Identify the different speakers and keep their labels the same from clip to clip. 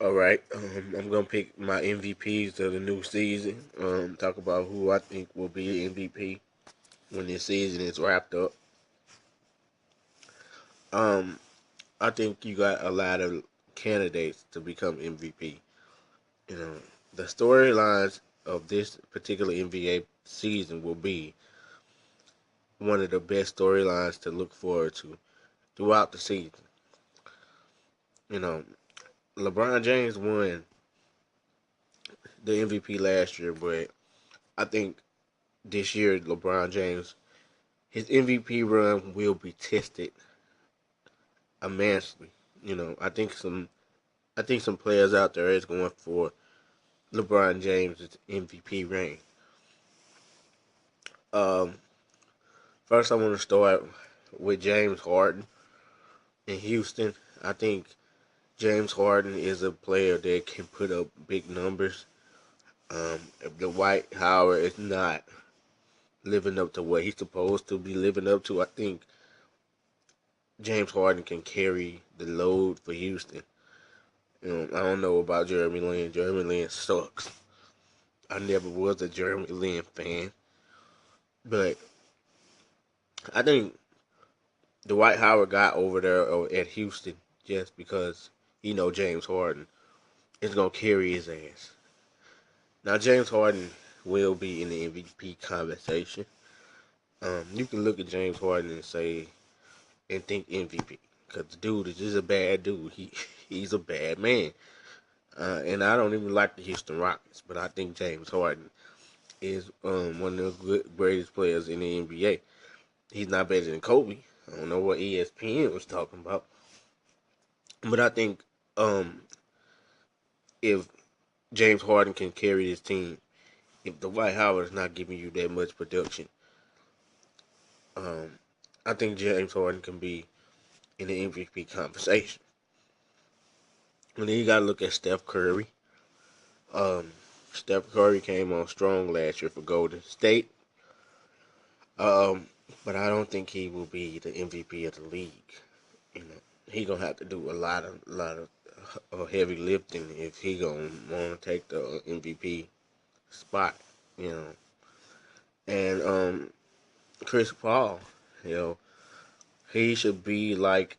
Speaker 1: All right, I'm gonna pick my MVPs of the new season. Talk about who I think will be the MVP when this season is wrapped up. Um, I think you got a lot of candidates to become MVP. You know, the storylines of this particular NBA season will be one of the best storylines to look forward to throughout the season. You know, LeBron James won the MVP last year, but I think this year LeBron James his MVP run will be tested immensely. You know, I think some players out there is going for LeBron James' MVP reign. Um, First, I want to start with James Harden in Houston. I think James Harden is a player that can put up big numbers. If the Dwight Howard is not living up to what he's supposed to be living up to, I think James Harden can carry the load for Houston. You know, I don't know about Jeremy Lin. Jeremy Lin sucks. I never was a Jeremy Lin fan, but I think Dwight Howard got over there at Houston just because he know James Harden is gonna carry his ass. Now James Harden will be in the MVP conversation. You can look at James Harden and say and think MVP because the dude is just a bad dude. He's a bad man, and I don't even like the Houston Rockets, but I think James Harden is one of the greatest players in the NBA. He's not better than Kobe. I don't know what ESPN was talking about, but I think if James Harden can carry his team, if Dwight Howard is not giving you that much production, um, I think James Harden can be in the MVP conversation. And then you got to look at Steph Curry. Um, Steph Curry came on strong last year for Golden State, um, but I don't think he will be the MVP of the league. You know, he gonna have to do a lot of heavy lifting if he gonna want to take the MVP spot. You know, and Chris Paul, you know, he should be like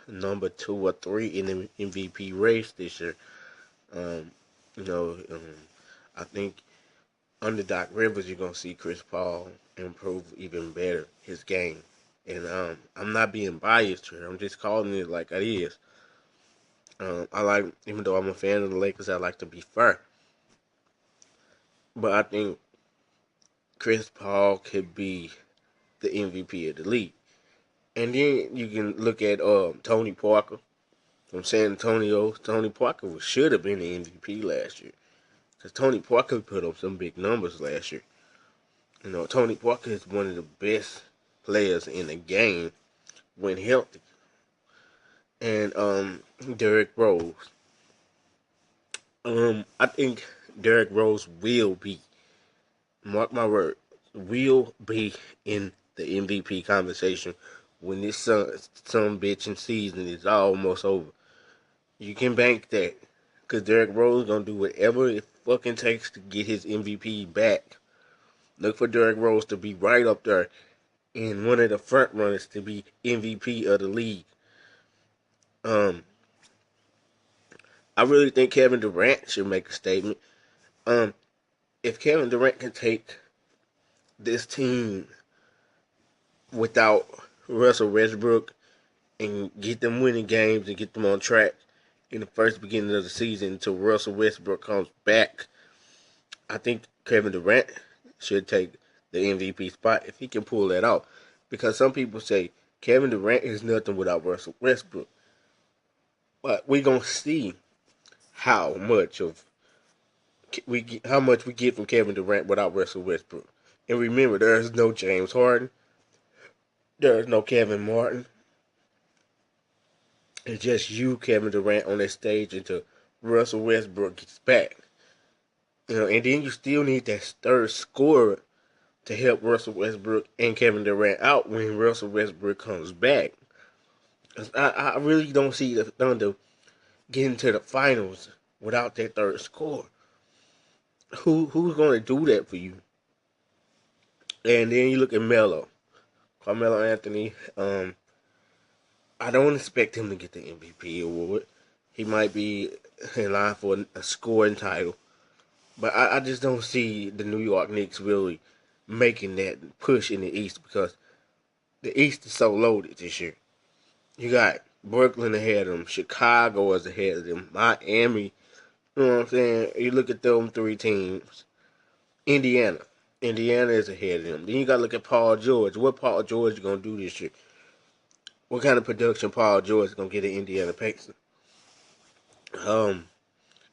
Speaker 1: number 2 or 3 in the MVP race this year. Um, you know, I think under Doc Rivers, you're gonna see Chris Paul improve even better his game. And I'm not being biased here. I'm just calling it like it is. I like, even though I'm a fan of the Lakers, I like to be fair. But I think Chris Paul could be the MVP of the league. And then you can look at Tony Parker from San Antonio. Tony Parker should have been the MVP last year because Tony Parker put up some big numbers last year. You know, Tony Parker is one of the best players in the game when healthy. And Derrick Rose. I think Derrick Rose will be, mark my word, will be in the MVP conversation when this some bitchin' season is almost over. You can bank that. Because Derrick Rose gonna do whatever it fucking takes to get his MVP back. Look for Derrick Rose to be right up there in one of the front runners to be MVP of the league. Um, I really think Kevin Durant should make a statement. Um, if Kevin Durant can take this team without Russell Westbrook and get them winning games and get them on track in the first beginning of the season until Russell Westbrook comes back, I think Kevin Durant should take the MVP spot if he can pull that off. Because some people say Kevin Durant is nothing without Russell Westbrook. But we're gonna see how much of how much we get from Kevin Durant without Russell Westbrook. And remember, there is no James Harden, there is no Kevin Martin. It's just you, Kevin Durant, on that stage until Russell Westbrook gets back. You know, and then you still need that third scorer to help Russell Westbrook and Kevin Durant out when Russell Westbrook comes back. I really don't see the Thunder getting to the finals without that third score. Who's going to do that for you? And then you look at Carmelo Anthony. I don't expect him to get the MVP award. He might be in line for a scoring title, but I just don't see the New York Knicks really making that push in the East because the East is so loaded this year. You got Brooklyn ahead of them, Chicago is ahead of them, Miami. You know what I'm saying? You look at them three teams. Indiana. Indiana is ahead of them. Then you got to look at Paul George. What Paul George is going to do this year? What kind of production Paul George is going to get at Indiana Pacers?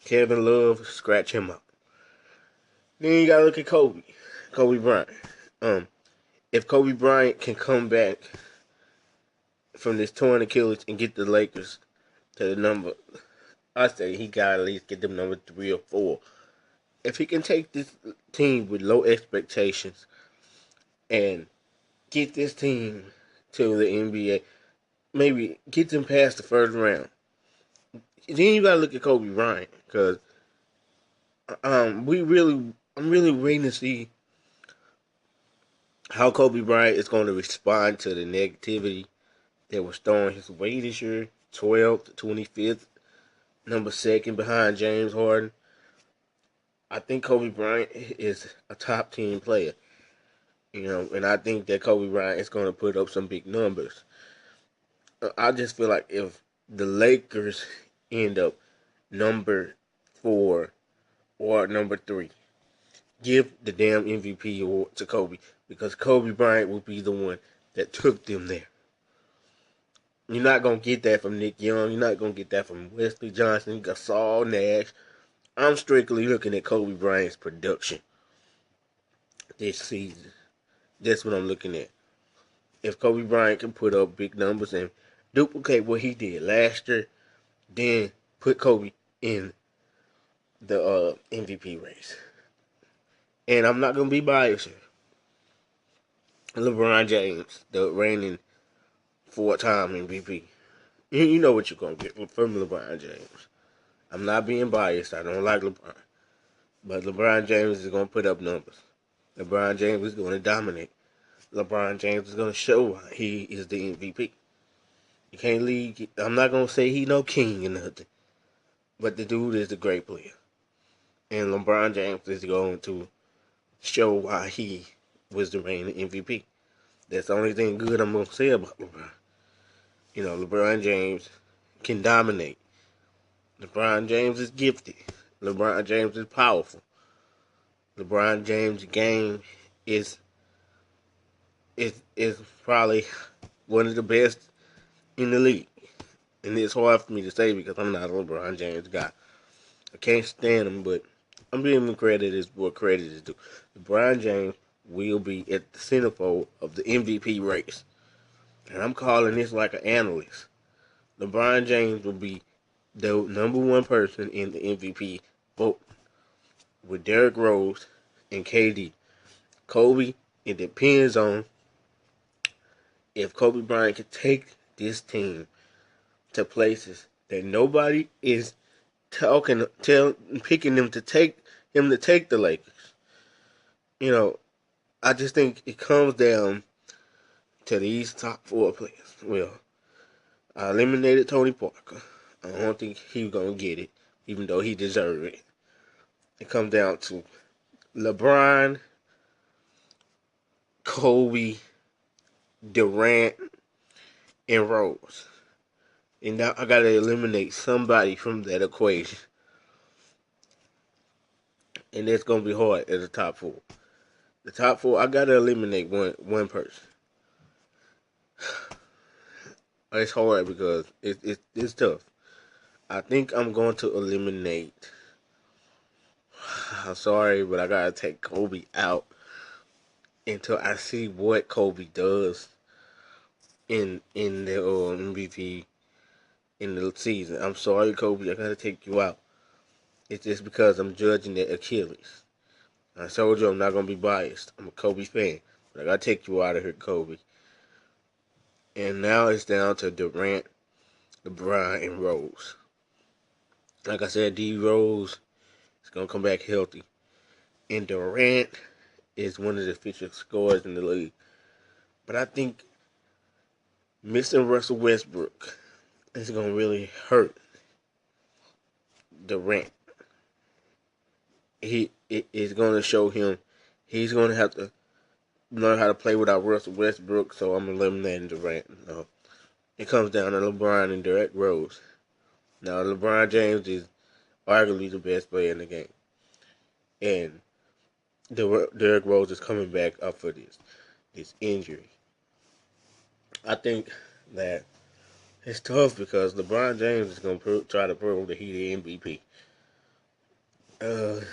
Speaker 1: Kevin Love, scratch him up. Then you got to look at Kobe Bryant. If Kobe Bryant can come back from this torn Achilles and get the Lakers to the number, I say he got to at least get them number 3 or 4. If he can take this team with low expectations and get this team to the NBA, maybe get them past the first round. Then you gotta look at Kobe Bryant because I'm really waiting to see how Kobe Bryant is going to respond to the negativity that was thrown his way this year. 12th, 25th, number 2nd behind James Harden. I think Kobe Bryant is a top team player, and I think that Kobe Bryant is going to put up some big numbers. I just feel like if the Lakers end up number 4 or number 3, give the damn MVP award to Kobe because Kobe Bryant will be the one that took them there. You're not going to get that from Nick Young. You're not going to get that from Wesley Johnson, Gasol, Nash. I'm strictly looking at Kobe Bryant's production this season. That's what I'm looking at. If Kobe Bryant can put up big numbers and duplicate what he did last year, then put Kobe in the MVP race. And I'm not going to be biased here. LeBron James, the reigning 4-time MVP. You know what you're going to get from LeBron James. I'm not being biased. I don't like LeBron. But LeBron James is going to put up numbers. LeBron James is going to dominate. LeBron James is going to show why he is the MVP. You can't leave. I'm not going to say he no king or nothing. But the dude is a great player. And LeBron James is going to show why he was the reigning MVP. That's the only thing good I'm going to say about LeBron. LeBron James can dominate. LeBron James is gifted. LeBron James is powerful. LeBron James' game is probably one of the best in the league. And it's hard for me to say because I'm not a LeBron James guy. I can't stand him, but I'm giving him credit as what credit is due. LeBron James will be at the centerfold of the MVP race. And I'm calling this like an analyst. LeBron James will be the number 1 person in the MVP vote with Derrick Rose and KD. Kobe, it depends on if Kobe Bryant can take this team to places that nobody is picking them to take the Lakers. I just think it comes down to these top 4 players. Well, I eliminated Tony Parker. I don't think he's gonna get it, even though he deserved it. It comes down to LeBron, Kobe, Durant, and Rose. And now I gotta eliminate somebody from that equation. And that's gonna be hard at the top 4. The top 4, I gotta eliminate one person. It's hard because it's tough. I think I'm going to eliminate. I'm sorry, but I gotta take Kobe out until I see what Kobe does in the MVP in the season. I'm sorry, Kobe. I gotta take you out. It's just because I'm judging the Achilles. I told you I'm not gonna be biased. I'm a Kobe fan, but I gotta take you out of here, Kobe. And now it's down to Durant, LeBron, and Rose. Like I said, D Rose is gonna come back healthy, and Durant is one of the featured scorers in the league. But I think missing Russell Westbrook is gonna really hurt Durant. He it is gonna show him he's gonna have to learn how to play without Russell Westbrook. So I'm eliminating Durant. No, it comes down to LeBron and Derrick Rose. Now LeBron James is arguably the best player in the game, and Derrick Rose is coming back up for this injury. I think that it's tough because LeBron James is going to try to prove that he's the MVP. Uh,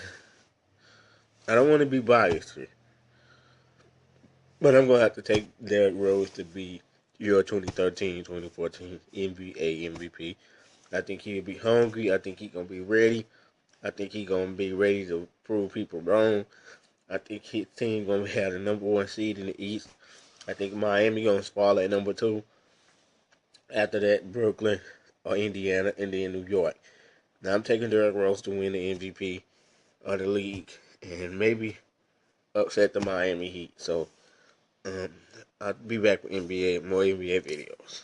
Speaker 1: I don't want to be biased here, but I'm going to have to take Derrick Rose to be your 2013-2014 NBA MVP. I think he'll be hungry. I think he's going to be ready. I think he's going to be ready to prove people wrong. I think his team going to have the number one seed in the East. I think Miami going to fall at number 2. After that, Brooklyn or Indiana, and then New York. Now I'm taking Derrick Rose to win the MVP of the league and maybe upset the Miami Heat. So I'll be back with more NBA videos.